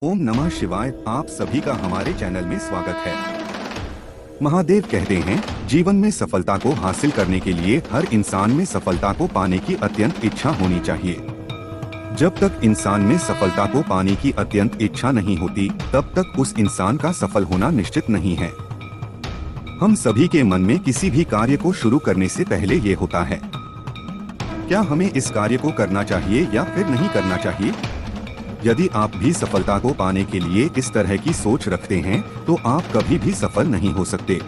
ओम नमः शिवाय। आप सभी का हमारे चैनल में स्वागत है। महादेव कहते हैं, जीवन में सफलता को हासिल करने के लिए हर इंसान में सफलता को पाने की अत्यंत इच्छा होनी चाहिए। जब तक इंसान में सफलता को पाने की अत्यंत इच्छा नहीं होती, तब तक उस इंसान का सफल होना निश्चित नहीं है। हम सभी के मन में किसी भी कार्य को शुरू करने से पहले ये होता है, क्या हमें इस कार्य को करना चाहिए या फिर नहीं करना चाहिए। यदि आप भी सफलता को पाने के लिए इस तरह की सोच रखते हैं, तो आप कभी भी सफल नहीं हो सकते।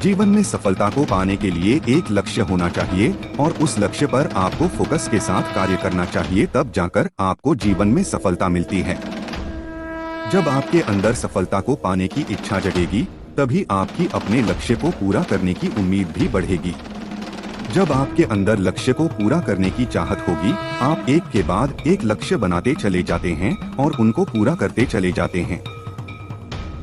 जीवन में सफलता को पाने के लिए एक लक्ष्य होना चाहिए और उस लक्ष्य पर आपको फोकस के साथ कार्य करना चाहिए, तब जाकर आपको जीवन में सफलता मिलती है। जब आपके अंदर सफलता को पाने की इच्छा जगेगी, तभी आपकी अपने लक्ष्य को पूरा करने की उम्मीद भी बढ़ेगी। जब आपके अंदर लक्ष्य को पूरा करने की चाहत होगी, आप एक के बाद एक लक्ष्य बनाते चले जाते हैं और उनको पूरा करते चले जाते हैं।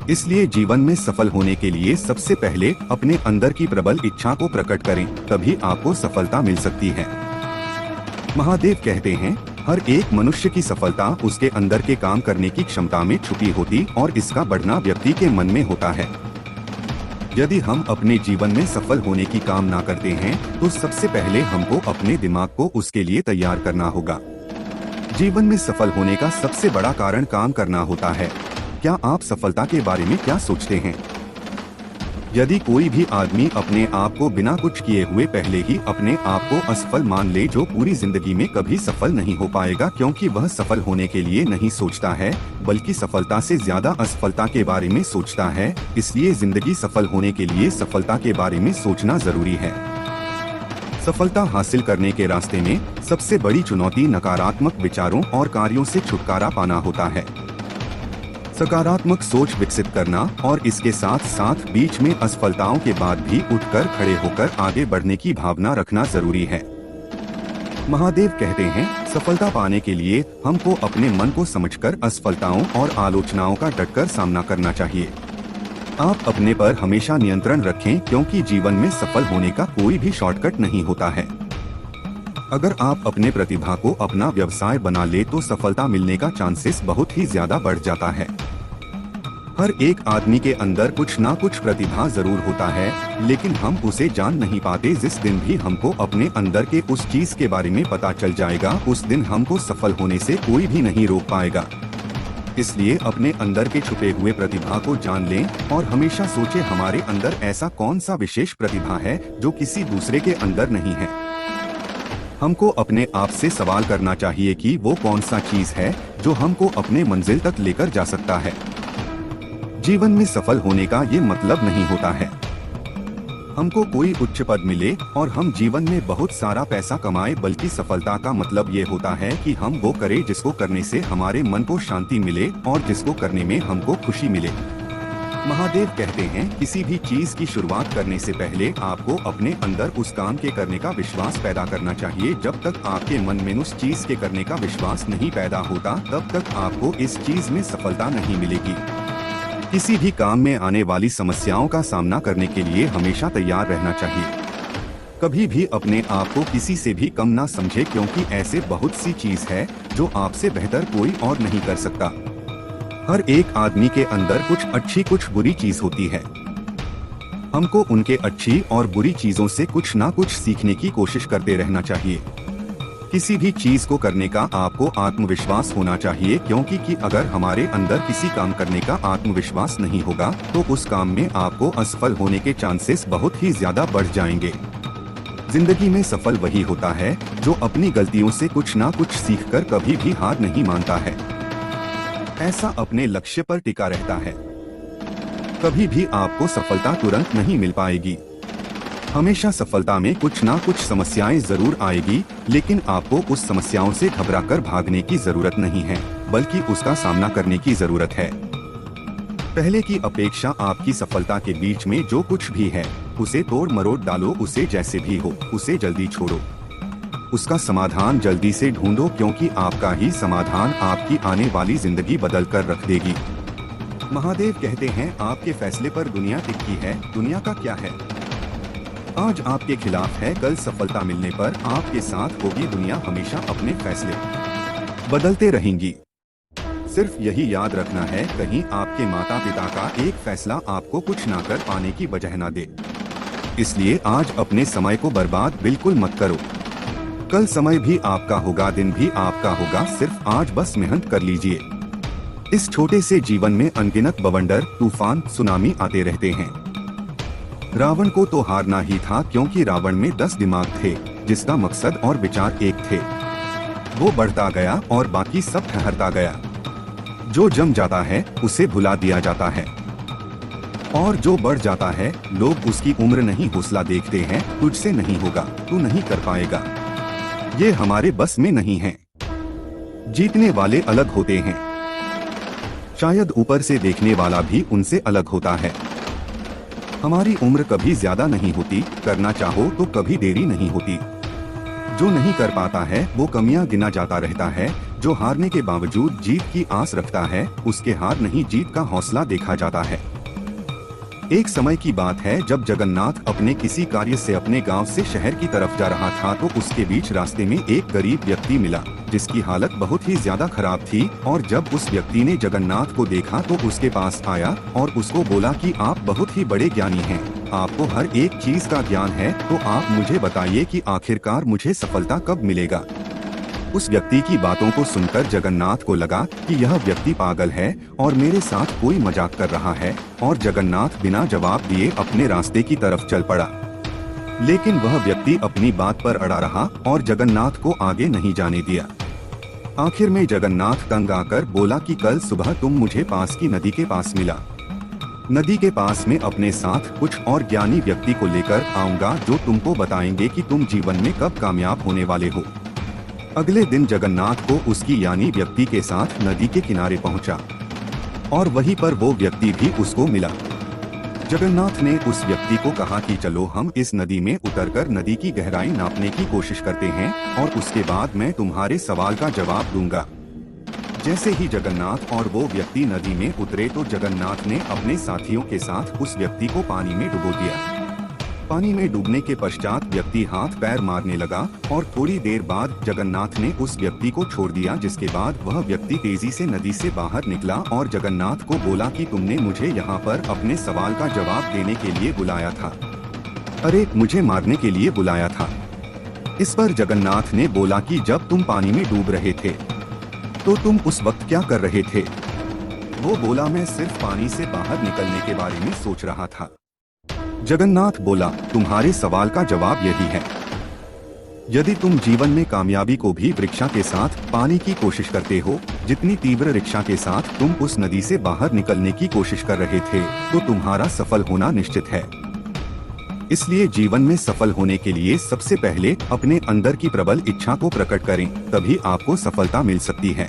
इसलिए जीवन में सफल होने के लिए सबसे पहले अपने अंदर की प्रबल इच्छा को प्रकट करें, तभी आपको सफलता मिल सकती है। महादेव कहते हैं, हर एक मनुष्य की सफलता उसके अंदर के काम करने की क्षमता में छुपी होती और इसका बढ़ना व्यक्ति के मन में होता है। यदि हम अपने जीवन में सफल होने की कामना करते हैं, तो सबसे पहले हमको अपने दिमाग को उसके लिए तैयार करना होगा। जीवन में सफल होने का सबसे बड़ा कारण काम करना होता है। क्या आप सफलता के बारे में क्या सोचते हैं? यदि कोई भी आदमी अपने आप को बिना कुछ किए हुए पहले ही अपने आप को असफल मान ले, जो पूरी जिंदगी में कभी सफल नहीं हो पाएगा, क्योंकि वह सफल होने के लिए नहीं सोचता है, बल्कि सफलता से ज्यादा असफलता के बारे में सोचता है। इसलिए जिंदगी सफल होने के लिए सफलता के बारे में सोचना जरूरी है। सफलता हासिल करने के रास्ते में सबसे बड़ी चुनौती नकारात्मक विचारों और कार्यों से छुटकारा पाना होता है। सकारात्मक सोच विकसित करना और इसके साथ साथ बीच में असफलताओं के बाद भी उठकर खड़े होकर आगे बढ़ने की भावना रखना जरूरी है। महादेव कहते हैं, सफलता पाने के लिए हमको अपने मन को समझकर असफलताओं और आलोचनाओं का डटकर सामना करना चाहिए। आप अपने पर हमेशा नियंत्रण रखें, क्योंकि जीवन में सफल होने का कोई भी शॉर्टकट नहीं होता है। अगर आप अपने प्रतिभा को अपना व्यवसाय बना ले, तो सफलता मिलने का चांसेस बहुत ही ज्यादा बढ़ जाता है। हर एक आदमी के अंदर कुछ ना कुछ प्रतिभा जरूर होता है, लेकिन हम उसे जान नहीं पाते। जिस दिन भी हमको अपने अंदर के उस चीज के बारे में पता चल जाएगा, उस दिन हमको सफल होने से कोई भी नहीं रोक पाएगा। इसलिए अपने अंदर के छुपे हुए प्रतिभा को जान लें और हमेशा सोचें, हमारे अंदर ऐसा कौन सा विशेष प्रतिभा है जो किसी दूसरे के अंदर नहीं है। हमको अपने आप से सवाल करना चाहिए कि वो कौन सा चीज है जो हमको अपने मंजिल तक लेकर जा सकता है। जीवन में सफल होने का ये मतलब नहीं होता है हमको कोई उच्च पद मिले और हम जीवन में बहुत सारा पैसा कमाए, बल्कि सफलता का मतलब ये होता है कि हम वो करें जिसको करने से हमारे मन को शांति मिले और जिसको करने में हमको खुशी मिले। महादेव कहते हैं, किसी भी चीज की शुरुआत करने से पहले आपको अपने अंदर उस काम के करने का विश्वास पैदा करना चाहिए। जब तक आपके मन में उस चीज के करने का विश्वास नहीं पैदा होता, तब तक आपको इस चीज में सफलता नहीं मिलेगी। किसी भी काम में आने वाली समस्याओं का सामना करने के लिए हमेशा तैयार रहना चाहिए। कभी भी अपने आप को किसी से भी कम ना समझे, क्योंकि ऐसे बहुत सी चीज है जो आपसे बेहतर कोई और नहीं कर सकता। हर एक आदमी के अंदर कुछ अच्छी कुछ बुरी चीज होती है। हमको उनके अच्छी और बुरी चीजों से कुछ ना कुछ सीखने की कोशिश करते रहना चाहिए। किसी भी चीज को करने का आपको आत्मविश्वास होना चाहिए, क्योंकि अगर हमारे अंदर किसी काम करने का आत्मविश्वास नहीं होगा, तो उस काम में आपको असफल होने के चांसेस बहुत ही ज्यादा बढ़ जाएंगे। जिंदगी में सफल वही होता है जो अपनी गलतियों से कुछ ना कुछ सीखकर कभी भी हार नहीं मानता है। ऐसा अपने लक्ष्य पर टिका रहता है। कभी भी आपको सफलता तुरंत नहीं मिल पाएगी। हमेशा सफलता में कुछ ना कुछ समस्याएं जरूर आएगी, लेकिन आपको उस समस्याओं से घबराकर भागने की जरूरत नहीं है, बल्कि उसका सामना करने की जरूरत है। पहले की अपेक्षा आपकी सफलता के बीच में जो कुछ भी है, उसे तोड़ मरोड़ डालो। उसे जैसे भी हो, उसे जल्दी छोड़ो। उसका समाधान जल्दी से ढूंढो, क्योंकि आपका ही समाधान आपकी आने वाली जिंदगी बदल कर रख देगी। महादेव कहते हैं, आपके फैसले पर दुनिया टिकी है। दुनिया का क्या है? आज आपके खिलाफ है, कल सफलता मिलने पर आपके साथ होगी दुनिया। हमेशा अपने फैसले बदलते रहेंगी। सिर्फ यही याद रखना है, कहीं आपके माता पिता का एक फैसला आपको कुछ ना कर पाने की वजह ना दे। इसलिए आज अपने समय को बर्बाद बिल्कुल मत करो। कल समय भी आपका होगा, दिन भी आपका होगा, सिर्फ आज बस मेहनत कर लीजिए। इस छोटे से जीवन में अनगिनत बवंडर, तूफान, सुनामी आते रहते हैं। रावण को तो हारना ही था, क्योंकि रावण में 10 दिमाग थे, जिसका मकसद और विचार एक थे। वो बढ़ता गया और बाकी सब ठहरता गया। जो जम जाता है उसे भुला दिया जाता है, और जो बढ़ जाता है लोग उसकी उम्र नहीं हौसला देखते हैं। तुझसे नहीं होगा, तू नहीं कर पाएगा, ये हमारे बस में नहीं है। जीतने वाले अलग होते हैं, शायद ऊपर से देखने वाला भी उनसे अलग होता है। हमारी उम्र कभी ज्यादा नहीं होती, करना चाहो तो कभी देरी नहीं होती। जो नहीं कर पाता है वो कमियां गिना जाता रहता है। जो हारने के बावजूद जीत की आस रखता है, उसके हार नहीं जीत का हौसला देखा जाता है। एक समय की बात है, जब जगन्नाथ अपने किसी कार्य से अपने गांव से शहर की तरफ जा रहा था, तो उसके बीच रास्ते में एक गरीब व्यक्ति मिला, जिसकी हालत बहुत ही ज्यादा खराब थी। और जब उस व्यक्ति ने जगन्नाथ को देखा तो उसके पास आया और उसको बोला कि आप बहुत ही बड़े ज्ञानी हैं, आपको हर एक चीज का ज्ञान है, तो आप मुझे बताइए कि आखिरकार मुझे सफलता कब मिलेगा। उस व्यक्ति की बातों को सुनकर जगन्नाथ को लगा कि यह व्यक्ति पागल है और मेरे साथ कोई मजाक कर रहा है, और जगन्नाथ बिना जवाब दिए अपने रास्ते की तरफ चल पड़ा। लेकिन वह व्यक्ति अपनी बात पर अड़ा रहा और जगन्नाथ को आगे नहीं जाने दिया। आखिर में जगन्नाथ तंग आकर बोला कि कल सुबह तुम मुझे पास की नदी के पास मिला। नदी के पास में अपने साथ कुछ और ज्ञानी व्यक्ति को लेकर आऊंगा, जो तुमको बताएंगे कि तुम जीवन में कब कामयाब होने वाले हो। अगले दिन जगन्नाथ को उसकी यानी व्यक्ति के साथ नदी के किनारे पहुंचा, और वहीं पर वो व्यक्ति भी उसको मिला। जगन्नाथ ने उस व्यक्ति को कहा कि चलो हम इस नदी में उतरकर नदी की गहराई नापने की कोशिश करते हैं, और उसके बाद मैं तुम्हारे सवाल का जवाब दूंगा। जैसे ही जगन्नाथ और वो व्यक्ति नदी में उतरे तो जगन्नाथ ने अपने साथियों के साथ उस व्यक्ति को पानी में डुबो दिया। पानी में डूबने के पश्चात व्यक्ति हाथ पैर मारने लगा, और थोड़ी देर बाद जगन्नाथ ने उस व्यक्ति को छोड़ दिया, जिसके बाद वह व्यक्ति तेजी से नदी से बाहर निकला और जगन्नाथ को बोला कि तुमने मुझे यहाँ पर अपने सवाल का जवाब देने के लिए बुलाया था। अरे, मुझे मारने के लिए बुलाया था। इस पर जगन्नाथ ने बोला कि जब तुम पानी में डूब रहे थे तो तुम उस वक्त क्या कर रहे थे। वो बोला, मैं सिर्फ पानी से बाहर निकलने के बारे में सोच रहा था। जगन्नाथ बोला, तुम्हारे सवाल का जवाब यही है। यदि तुम जीवन में कामयाबी को भी रिक्शा के साथ पाने की कोशिश करते हो, जितनी तीव्र रिक्शा के साथ तुम उस नदी से बाहर निकलने की कोशिश कर रहे थे, तो तुम्हारा सफल होना निश्चित है। इसलिए जीवन में सफल होने के लिए सबसे पहले अपने अंदर की प्रबल इच्छा को प्रकट करें, तभी आपको सफलता मिल सकती है।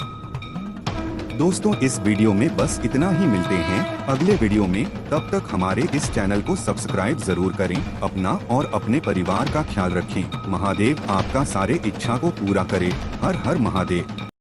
दोस्तों, इस वीडियो में बस इतना ही। मिलते हैं अगले वीडियो में, तब तक हमारे इस चैनल को सब्सक्राइब जरूर करें। अपना और अपने परिवार का ख्याल रखें। महादेव आपका सारे इच्छा को पूरा करे। हर हर महादेव।